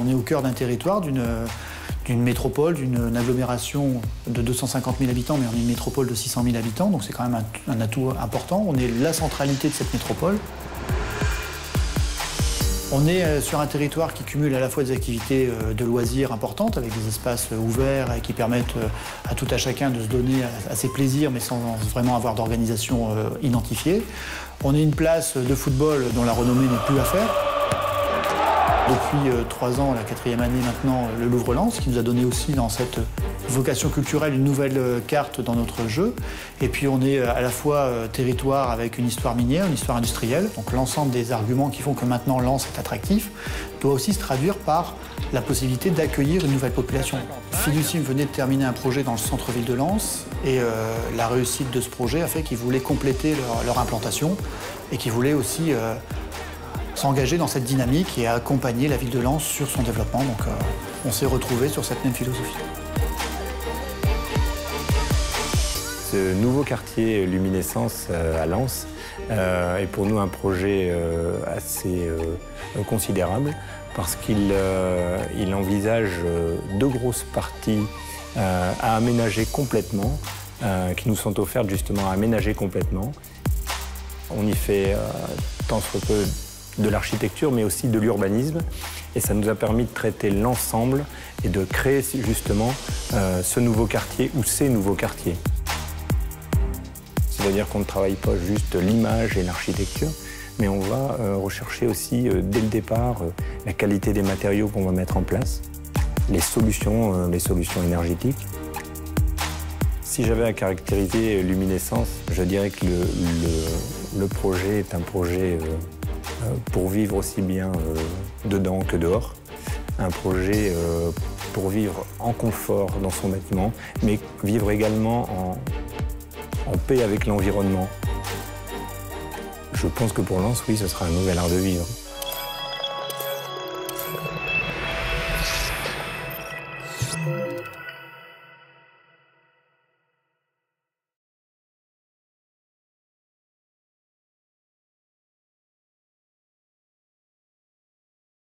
On est au cœur d'un territoire, d'une métropole, d'une agglomération de 250 000 habitants, mais on est une métropole de 600 000 habitants, donc c'est quand même un atout important. On est la centralité de cette métropole. On est sur un territoire qui cumule à la fois des activités de loisirs importantes, avec des espaces ouverts et qui permettent à tout à chacun de se donner à ses plaisirs, mais sans vraiment avoir d'organisation identifiée. On est une place de football dont la renommée n'est plus à faire. Depuis 3 ans, la 4e année maintenant, le Louvre-Lens, qui nous a donné aussi dans cette vocation culturelle une nouvelle carte dans notre jeu. Et puis on est à la fois territoire avec une histoire minière, une histoire industrielle. Donc l'ensemble des arguments qui font que maintenant Lens est attractif doit aussi se traduire par la possibilité d'accueillir une nouvelle population. Fiducium venait de terminer un projet dans le centre-ville de Lens et la réussite de ce projet a fait qu'ils voulaient compléter leur implantation et qu'ils voulaient aussi s'engager dans cette dynamique et accompagner la ville de Lens sur son développement. Donc on s'est retrouvés sur cette même philosophie. Ce nouveau quartier Luminescence à Lens est pour nous un projet assez considérable parce qu'il envisage 2 grosses parties à aménager complètement, qui nous sont offertes justement à aménager complètement. On y fait tant soit peu de l'architecture, mais aussi de l'urbanisme. Et ça nous a permis de traiter l'ensemble et de créer justement ce nouveau quartier ou ces nouveaux quartiers. C'est-à-dire qu'on ne travaille pas juste l'image et l'architecture, mais on va rechercher aussi, dès le départ, la qualité des matériaux qu'on va mettre en place, les solutions énergétiques. Si j'avais à caractériser Luminescence, je dirais que le projet est un projet pour vivre aussi bien dedans que dehors. Un projet pour vivre en confort dans son bâtiment, mais vivre également en paix avec l'environnement. Je pense que pour Lens, oui, ce sera un nouvel art de vivre.